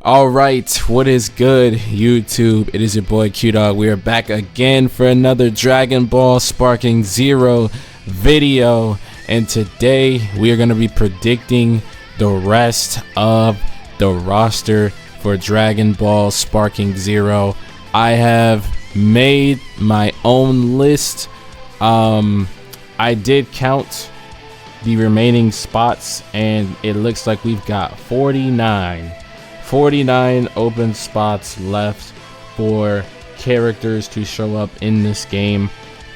All right, what is good, YouTube? It is your boy Q Dog. We are back again for another Dragon Ball Sparking Zero video, and today we are going to be predicting the rest of the roster for Dragon Ball Sparking Zero. I have made my own list. I did count the remaining spots, and it looks like we've got 49 open spots left for characters to show up in this game.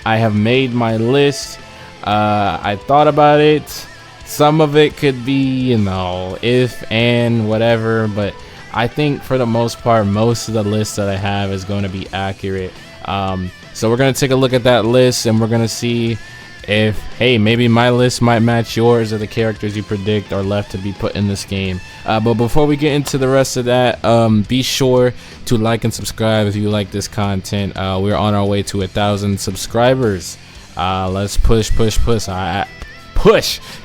I have made my list. I thought about it. Some of it could be, if and whatever, but I think for the most part, most of the list that I have is going to be accurate. So we're going to take a look at that list, and we're going to see if, hey, maybe my list might match yours, or the characters you predict are left to be put in this game. But before we get into the rest of that, be sure to like and subscribe if you like this content. We're on our way to 1,000 subscribers. Let's push.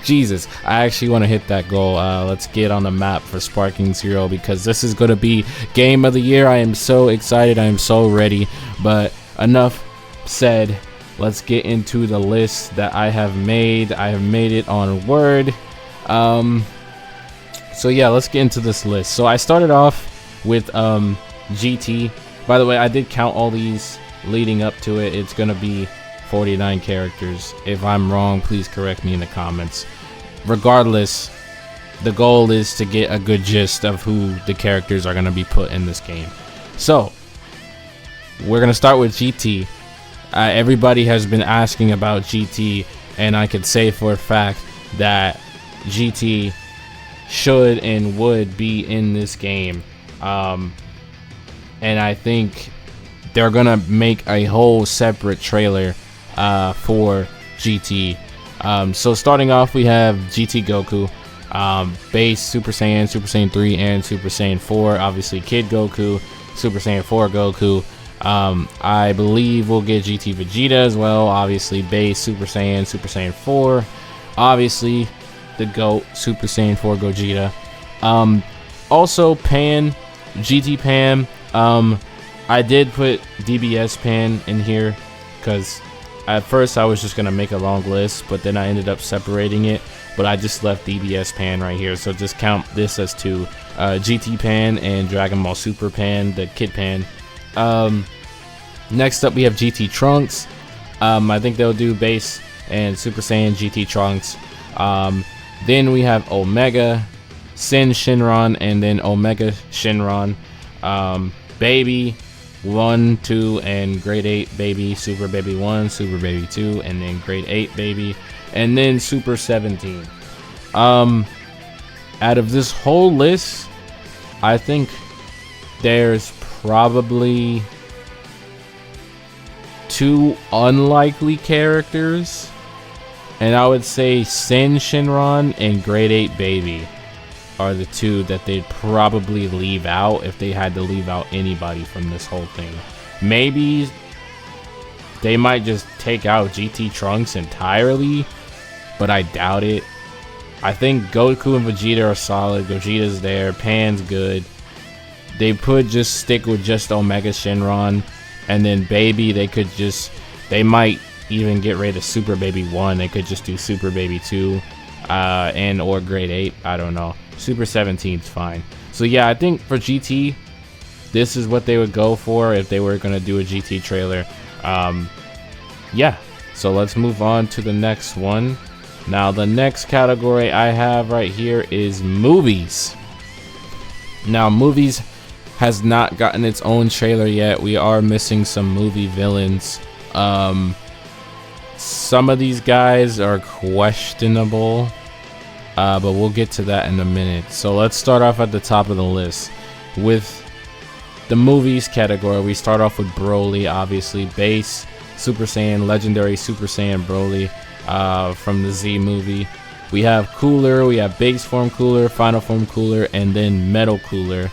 Jesus, I actually want to hit that goal. Let's get on the map for Sparking Zero, because this is going to be game of the year. I am so excited. I am so ready. But enough said. Let's get into the list that I have made. I have made it on Word. So yeah, let's get into this list. So I started off with GT. By the way, I did count all these leading up to it. It's gonna be 49 characters. If I'm wrong, please correct me in the comments. Regardless, the goal is to get a good gist of who the characters are gonna be put in this game. So we're gonna start with GT. Everybody has been asking about GT, and I could say for a fact that GT should and would be in this game. And I think they're gonna make a whole separate trailer for GT. So starting off, we have GT Goku, base Super Saiyan, Super Saiyan 3, and Super Saiyan 4. Obviously Kid Goku, Super Saiyan 4 Goku. I believe we'll get GT Vegeta as well. Obviously base Super Saiyan, Super Saiyan 4. Obviously the GOAT, Super Saiyan 4 Gogeta. Also Pan, GT Pan. I did put DBS Pan in here because at first I was just gonna make a long list, but then I ended up separating it. But I just left DBS Pan right here, so just count this as two. GT Pan and Dragon Ball Super Pan, the Kid Pan. Next up we have GT Trunks. I think they'll do base and Super Saiyan GT Trunks. Then we have Omega, Sin Shinron, and then Omega Shinron. Baby 1, 2, and Grade 8 Baby, Super Baby 1, Super Baby 2, and then Grade 8 Baby, and then Super 17. Out of this whole list, I think there's probably 2 unlikely characters, and I would say Sin Shinron and Grade 8 Baby are the 2 that they'd probably leave out if they had to leave out anybody from this whole thing. Maybe they might just take out GT Trunks entirely, but I doubt it. I think Goku and Vegeta are solid. Gogeta's there, Pan's good. They could just stick with just Omega Shinron, and then Baby, they might even get rid of Super Baby 1. They could just do Super Baby 2 and or Grade 8. I don't know. Super 17's fine. So yeah, I think for GT, this is what they would go for if they were going to do a GT trailer. Yeah, so let's move on to the next one. Now the next category I have right here is movies. Now movies has not gotten its own trailer yet. We are missing some movie villains. Some of these guys are questionable, but we'll get to that in a minute. So let's start off at the top of the list with the movies category. We start off with Broly, obviously base Super Saiyan, legendary Super Saiyan Broly from the Z movie. We have Cooler, we have base form Cooler, final form Cooler, and then metal Cooler.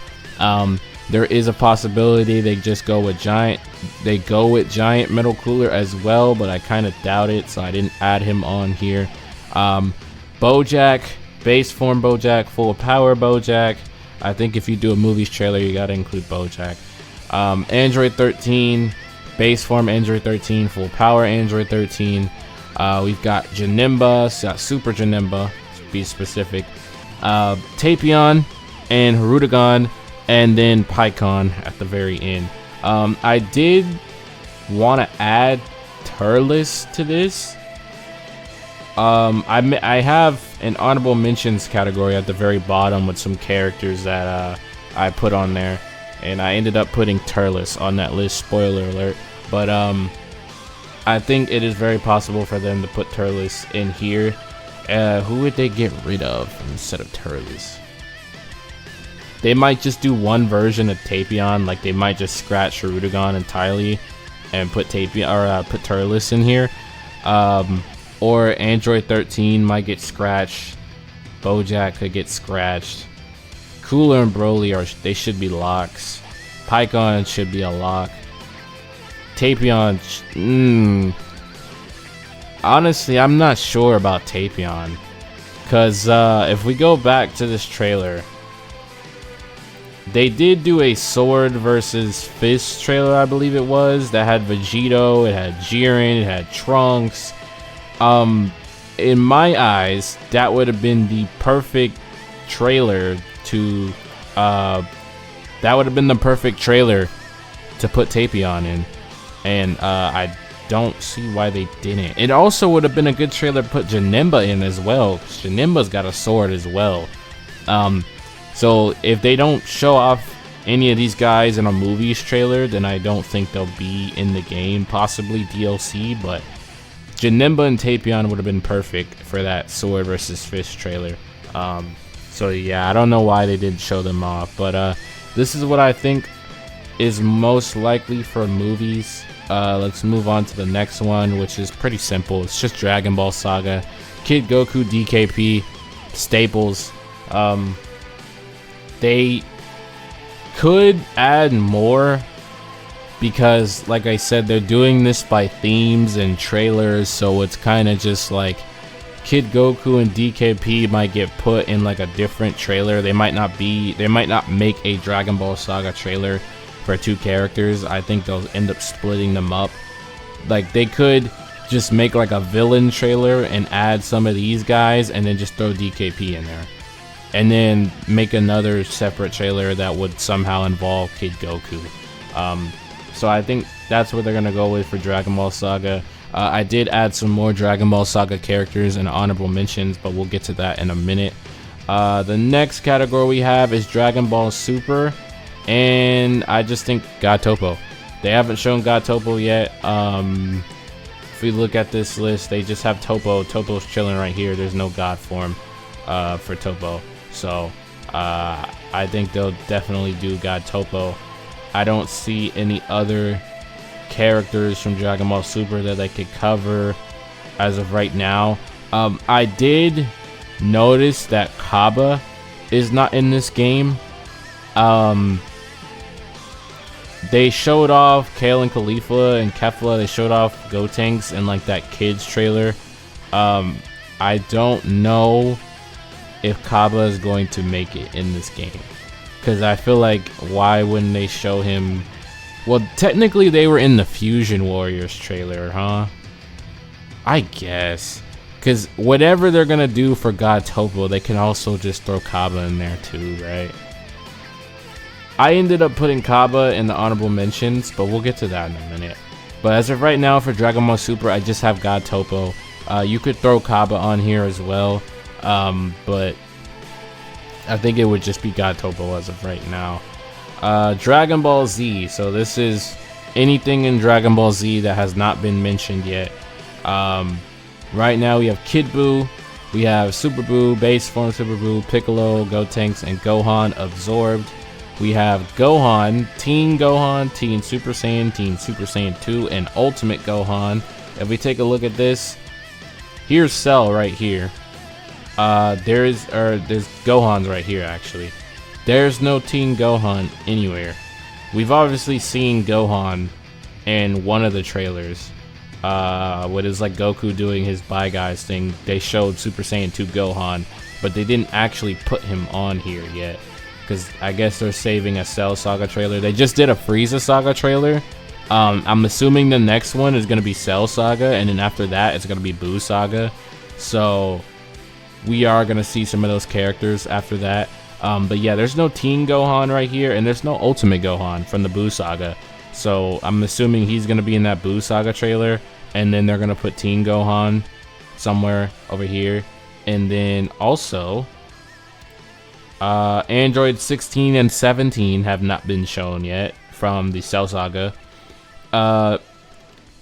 There is a possibility they just go with giant metal Cooler as well, but I kind of doubt it, so I didn't add him on here. Bojack, base form Bojack, full power Bojack, I think if you do a movies trailer, you gotta include Bojack. Android 13, base form Android 13, full power Android 13. We've got Janemba, Super Janemba, to be specific. Tapion and Hirudegan, and then Piccon at the very end. I did want to add Turles to this. I have an honorable mentions category at the very bottom with some characters that I put on there, and I ended up putting Turles on that list, spoiler alert. But I think it is very possible for them to put Turles in here. Who would they get rid of instead of Turles? They might just do one version of Tapion, like they might just scratch Hirudegan entirely and put Tapion or put Turles in here. Or Android 13 might get scratched. Bojack could get scratched. Cooler and Broly they should be locks. Piccon should be a lock. Tapion, honestly, I'm not sure about Tapion, cause if we go back to this trailer, they did do a sword versus fist trailer, I believe it was, that had Vegeta, it had Jiren, it had Trunks. In my eyes, that would have been the perfect trailer to put Tapion in, and I don't see why they didn't. It also would have been a good trailer to put Janemba in as well, because Janemba's got a sword as well. So if they don't show off any of these guys in a movies trailer, then I don't think they'll be in the game, possibly DLC, but Janemba and Tapion would have been perfect for that sword versus fist trailer. So yeah, I don't know why they didn't show them off, but this is what I think is most likely for movies. Let's move on to the next one, which is pretty simple. It's just Dragon Ball Saga. Kid Goku, DKP, staples. They could add more, because like I said, they're doing this by themes and trailers, so it's kind of just like Kid Goku and DKP might get put in like a different trailer. They might not make a Dragon Ball Saga trailer for two characters. I think they'll end up splitting them up. Like they could just make like a villain trailer and add some of these guys and then just throw DKP in there, and then make another separate trailer that would somehow involve Kid Goku. So I think that's what they're gonna go with for Dragon Ball Saga. I did add some more Dragon Ball Saga characters and honorable mentions, but we'll get to that in a minute. The next category we have is Dragon Ball Super, and I just think God Topo. They haven't shown God Topo yet. If we look at this list, they just have Topo. Topo's chilling right here. There's no God form for Topo. So I think they'll definitely do God Topo. I don't see any other characters from Dragon Ball Super that they could cover as of right now. I did notice that Kaba is not in this game. They showed off Kale and Khalifa and Kefla. They showed off Gotenks in like that kids trailer. I don't know if Kaba is going to make it in this game, because I feel like, why wouldn't they show him? Well, technically they were in the Fusion Warriors trailer, huh? I guess, because whatever they're gonna do for God Topo, they can also just throw Kaba in there too, right? I ended up putting Kaba in the honorable mentions, but we'll get to that in a minute. But as of right now for Dragon Ball Super, I just have God Topo. You could throw Kaba on here as well, but I think it would just be God Topo as of right now. Dragon Ball Z. So this is anything in Dragon Ball Z that has not been mentioned yet. Right now we have Kid Buu, we have Super Buu, Base Form Super Buu, Piccolo, Gotenks, and Gohan absorbed. We have Gohan, Teen Super Saiyan, Teen Super Saiyan 2, and Ultimate Gohan. If we take a look at this, here's Cell right here. There's Gohan's right here actually. There's no Teen Gohan anywhere. We've obviously seen Gohan in one of the trailers. What is like Goku doing his Bye Guys thing. They showed Super Saiyan 2 Gohan, but they didn't actually put him on here yet. because I guess they're saving a Cell Saga trailer. They just did a Frieza Saga trailer. I'm assuming the next one is going to be Cell Saga, and then after that it's going to be Buu Saga. So we are going to see some of those characters after that. But yeah, there's no Teen Gohan right here, and there's no Ultimate Gohan from the Buu Saga. So I'm assuming he's going to be in that Buu Saga trailer, and then they're going to put Teen Gohan somewhere over here. And then also, Android 16 and 17 have not been shown yet from the Cell Saga. Let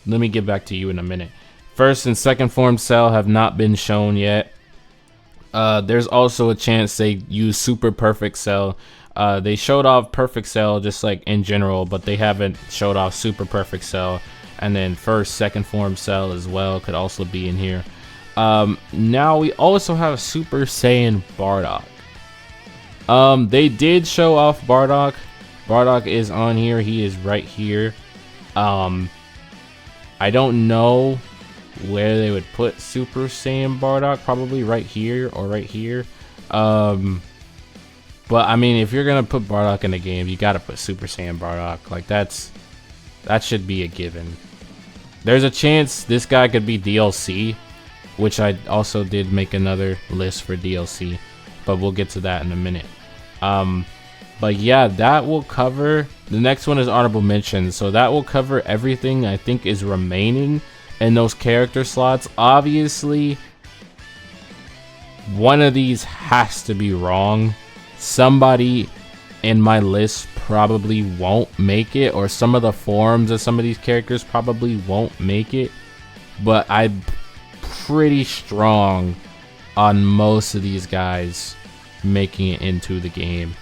me get back to you in a minute. First and second form Cell have not been shown yet. There's also a chance they use Super Perfect Cell. They showed off Perfect Cell just like in general, but they haven't showed off Super Perfect Cell. And then first, second form Cell as well could also be in here. Now we also have Super Saiyan Bardock. They did show off Bardock. Bardock is on here. He is right here. I don't know where they would put Super Saiyan Bardock. Probably right here or right here. But I mean, if you're gonna put Bardock in the game, you gotta put Super Saiyan Bardock. Like that should be a given. There's a chance this guy could be DLC, which I also did make another list for DLC, but we'll get to that in a minute. But yeah, that will cover. The next one is honorable mentions, so that will cover everything I think is remaining in those character slots. Obviously, one of these has to be wrong. Somebody in my list probably won't make it, or some of the forms of some of these characters probably won't make it, but I'm pretty strong on most of these guys making it into the game.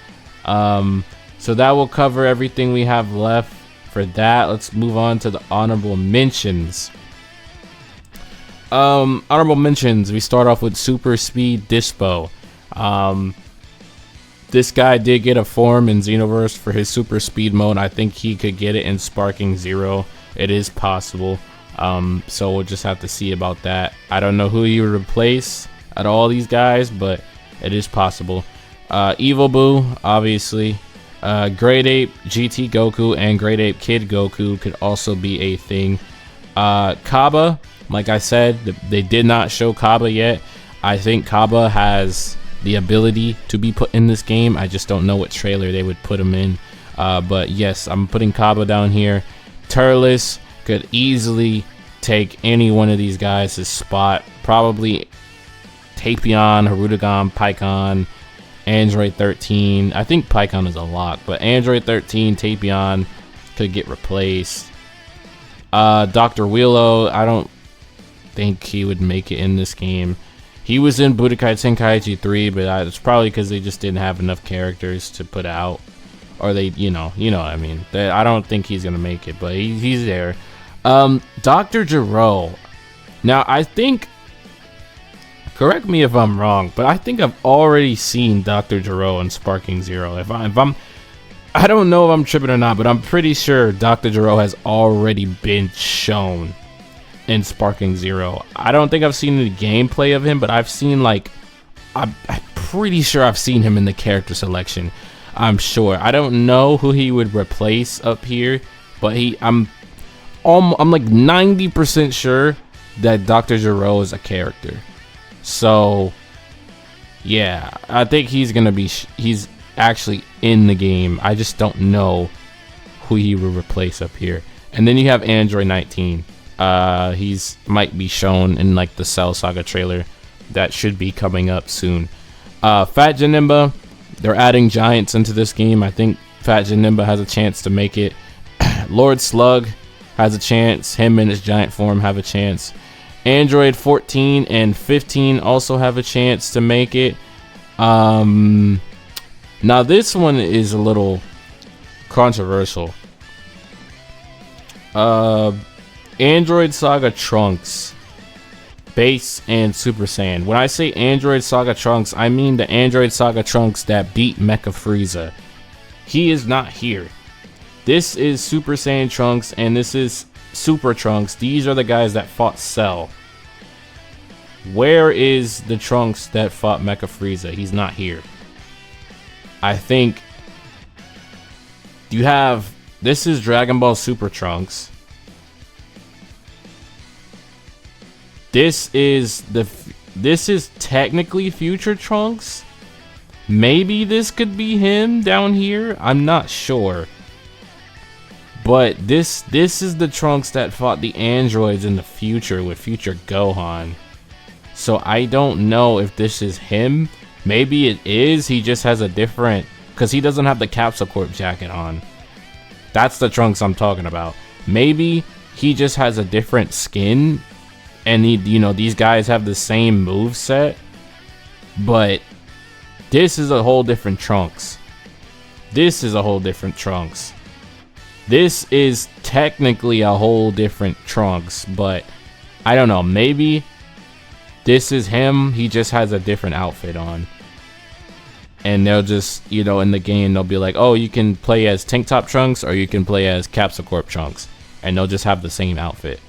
So that will cover everything we have left for that. Let's move on to the honorable mentions. Honorable mentions, we start off with Super Speed Dispo. This guy did get a form in Xenoverse for his super speed mode. I think he could get it in SparkingZero. It is possible. So we'll just have to see about that. I don't know who you would replace out of all these guys, but it is possible. Evil Boo, obviously. Great Ape GT Goku and Great Ape Kid Goku could also be a thing. Kaba, like I said, they did not show Kaba yet. I think Kaba has the ability to be put in this game. I just don't know what trailer they would put him in. But yes, I'm putting Kaba down here. Turles could easily take any one of these guys' spot. Probably Tapion, Hirudegan, Piccon, Android 13. I think Piccon is a lock, but Android 13, Tapion could get replaced. Dr. Wheelo, I don't think he would make it in this game. He was in Budokai Tenkaichi 3, but it's probably because they just didn't have enough characters to put out, or they, you know what I mean. I don't think he's gonna make it, but he's there. Dr. Gero. Now I think, correct me if I'm wrong, but I think I've already seen Dr. Gero in SparkingZero. I don't know if I'm tripping or not, but I'm pretty sure Dr. Gero has already been shown in SparkingZero. I don't think I've seen any gameplay of him, but I've seen, like, I'm pretty sure I've seen him in the character selection. I'm sure. I don't know who he would replace up here, but I'm like 90% sure that Dr. Gero is a character. So yeah, I think he's gonna be he's actually in the game. I just don't know who he would replace up here. And then you have Android 19. He's might be shown in like the Cell Saga trailer that should be coming up soon. Fat Janemba, they're adding giants into this game. I think Fat Janemba has a chance to make it. Lord Slug has a chance. Him in his giant form have a chance. Android 14 and 15 also have a chance to make it. Now this one is a little controversial. Android Saga Trunks, Base and Super Saiyan. When I say Android Saga Trunks, I mean the Android Saga Trunks that beat Mecha Frieza. He is not here. This is Super Saiyan Trunks and this is Super Trunks. These are the guys that fought Cell. Where is the Trunks that fought Mecha Frieza? He's not here. I think you have, this is Dragon Ball Super Trunks. This is technically Future Trunks. Maybe this could be him down here. I'm not sure. But this is the Trunks that fought the androids in the future with future Gohan. So I don't know if this is him. Maybe it is. He just has a different, because he doesn't have the Capsule Corp jacket on. That's the Trunks I'm talking about. Maybe he just has a different skin, and these guys have the same move set. But this is a whole different Trunks. This is a whole different Trunks. This is technically a whole different Trunks, but I don't know. Maybe this is him. He just has a different outfit on. And they'll just, in the game, they'll be like, oh, you can play as Tank Top Trunks or you can play as Capsule Corp Trunks. And they'll just have the same outfit.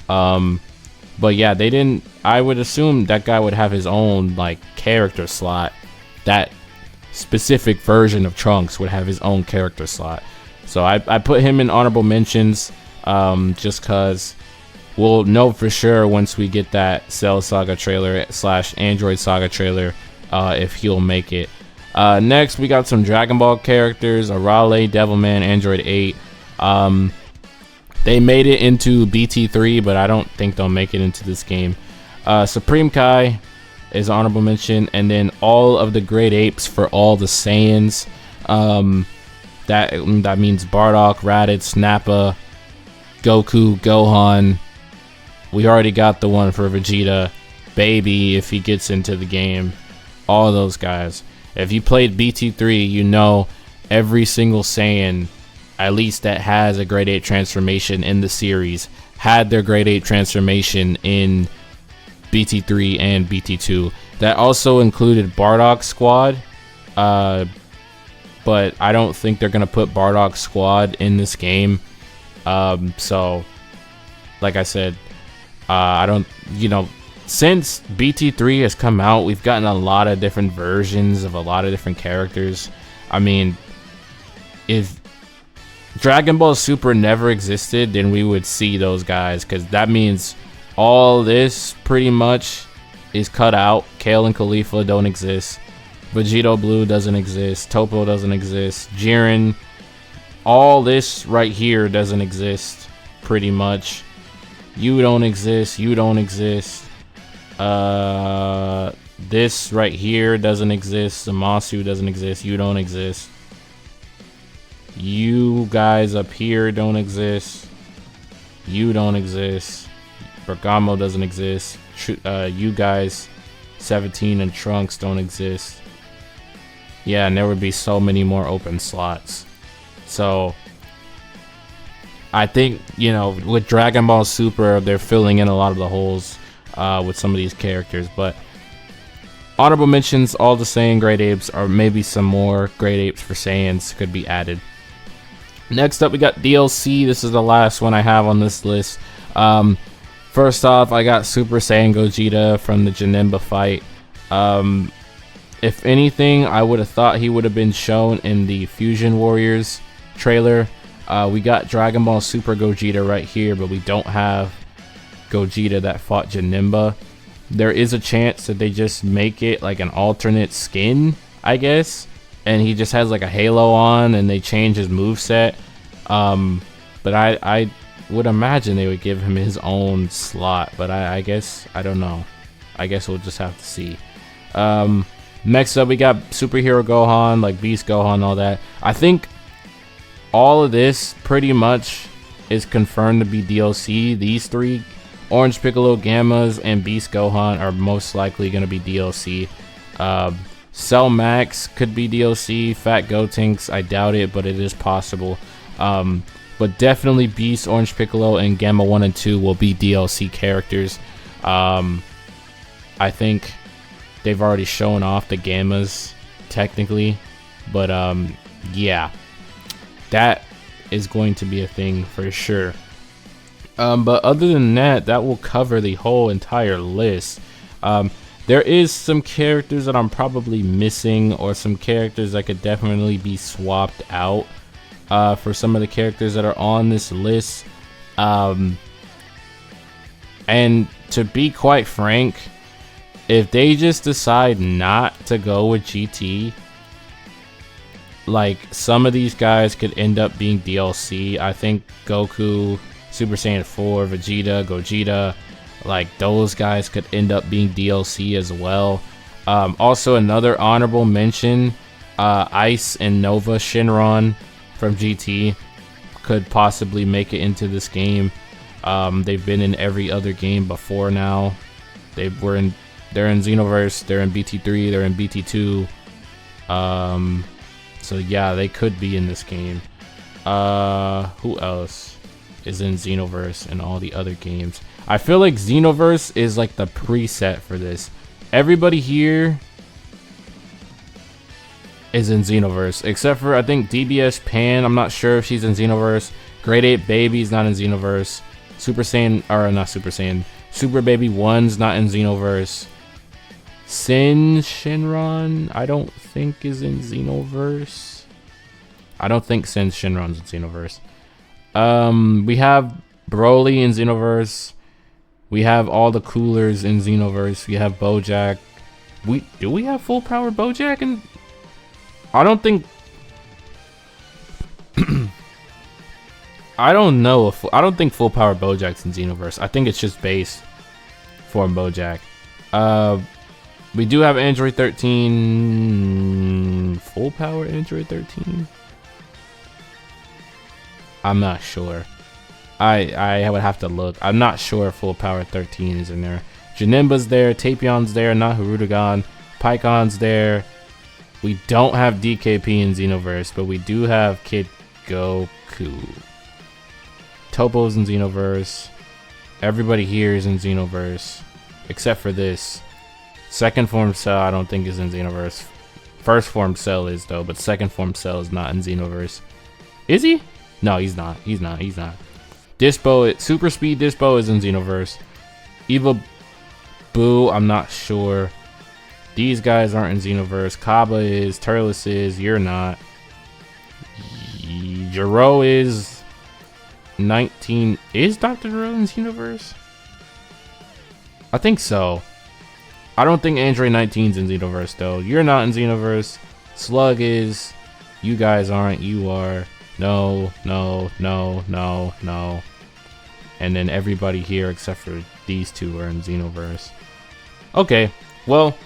But yeah, they didn't, I would assume that guy would have his own, like, character slot. That specific version of Trunks would have his own character slot. So I put him in honorable mentions, just because we'll know for sure once we get that Cell Saga trailer / Android Saga trailer, if he'll make it. Next, we got some Dragon Ball characters: Arale, Devilman, Android 8. They made it into BT3, but I don't think they'll make it into this game. Supreme Kai is honorable mention, and then all of the Great Apes for all the Saiyans. That means Bardock, Raditz, Nappa, Goku, Gohan. We already got the one for Vegeta, Baby if he gets into the game. All those guys. If you played BT3, you know every single Saiyan, at least that has a Grade 8 transformation in the series, had their Grade 8 transformation in BT3 and BT2. That also included Bardock's squad. But I don't think they're gonna put Bardock's squad in this game. So, like I said, I don't, since BT3 has come out, we've gotten a lot of different versions of a lot of different characters. I mean, if Dragon Ball Super never existed, then we would see those guys, because that means all this pretty much is cut out. Kale and Khalifa don't exist. Vegito Blue doesn't exist. Topo doesn't exist. Jiren. All this right here doesn't exist, pretty much. You don't exist. You don't exist. This right here doesn't exist. Zamasu doesn't exist. You don't exist. You guys up here don't exist. You don't exist. Bergamo doesn't exist. You guys, 17 and Trunks don't exist. Yeah, and there would be so many more open slots. So I think, with Dragon Ball Super, they're filling in a lot of the holes with some of these characters. But honorable mentions, all the Saiyan Great Apes, or maybe some more Great Apes for Saiyans could be added. Next up, we got DLC. This is the last one I have on this list. First off, I got Super Saiyan Gogeta from the Janemba fight. If anything, I would have thought he would have been shown in the Fusion Warriors trailer. We got Dragon Ball Super Gogeta right here, but we don't have Gogeta that fought Janemba. There is a chance that they just make it like an alternate skin, I guess, and he just has like a halo on and they change his moveset. But I would imagine they would give him his own slot, but I guess, I don't know. I guess we'll just have to see. Next up, we got Superhero Gohan, like Beast Gohan, all that. I think all of this pretty much is confirmed to be DLC. These three, Orange Piccolo, Gammas, and Beast Gohan, are most likely going to be DLC. Cell Max could be DLC. Fat Gotenks, I doubt it, but it is possible. But definitely Beast, Orange Piccolo, and Gamma 1 and 2 will be DLC characters. I think they've already shown off the Gammas, technically. But, yeah. That is going to be a thing for sure. But other than that, that will cover the whole entire list. There is some characters that I'm probably missing, or some characters that could definitely be swapped out for some of the characters that are on this list. And to be quite frank, if they just decide not to go with GT, like, some of these guys could end up being DLC. I think Goku, Super Saiyan 4, Vegeta, Gogeta, like, those guys could end up being DLC as well. Also, another honorable mention, Ice and Nova Shinron from GT could possibly make it into this game. They've been in every other game before now. They're in Xenoverse, they're in BT3, they're in BT2. So yeah, they could be in this game. Who else is in Xenoverse and all the other games? I feel like Xenoverse is like the preset for this. Everybody here is in Xenoverse, except for, I think, DBS Pan. I'm not sure if she's in Xenoverse. Grade 8 Baby's not in Xenoverse. Super Saiyan, or not Super Saiyan, Super Baby 1's not in Xenoverse. Sin Shinron, I don't think is in Xenoverse. I don't think Sin Shinron's in Xenoverse. We have Broly in Xenoverse. We have all the coolers in Xenoverse. We have Bojack. Do we have full power Bojack? And I don't think. I don't know. I don't think full power Bojack's in Xenoverse. I think it's just base form Bojack. We do have Android 13. Full power Android 13? I'm not sure. I would have to look. I'm not sure if full power 13 is in there. Janemba's there. Tapion's there. Not Hirudegan. Pycon's there. We don't have DKP in Xenoverse, but we do have Kid Goku. Topo's in Xenoverse. Everybody here is in Xenoverse, except for this. Second form Cell, I don't think is in Xenoverse. First form Cell is though, but second form Cell is not in Xenoverse. Is he? No, he's not. He's not. He's not. Dispo, Super Speed Dispo is in Xenoverse. Eva Boo, I'm not sure. These guys aren't in Xenoverse. Kaba is. Turles is. You're not. Jiro is. 19. Is Dr. Jiro in Xenoverse? I think so. I don't think Android 19's in Xenoverse though. You're not in Xenoverse. Slug is. You guys aren't. You are. No, no, no, no, no. And then everybody here except for these two are in Xenoverse. Okay, well,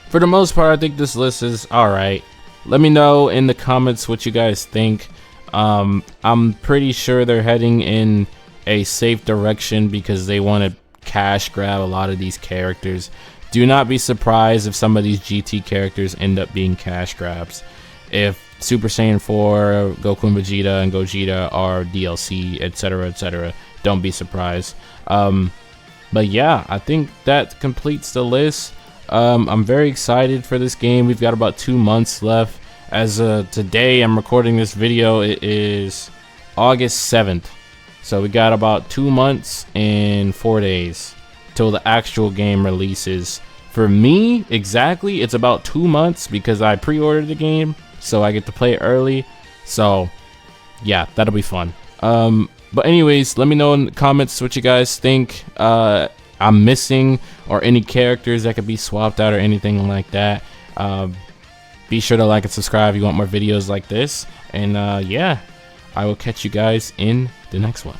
for the most part, I think this list is alright. Let me know in the comments what you guys think. I'm pretty sure they're heading in a safe direction because they want to cash grab a lot of these characters. Do not be surprised if some of these GT characters end up being cash grabs. If Super Saiyan 4, Goku and Vegeta and Gogeta are DLC, etc, etc, don't be surprised. But yeah, I think that completes the list. I'm very excited for this game. We've got about 2 months left. As today I'm recording this video, it is August 7th. So we got about 2 months and 4 days till the actual game releases. For me, exactly, it's about 2 months because I pre-ordered the game, so I get to play it early. So yeah, that'll be fun. But anyways, let me know in the comments what you guys think I'm missing, or any characters that could be swapped out or anything like that. Be sure to like and subscribe if you want more videos like this. And yeah, I will catch you guys in the next one.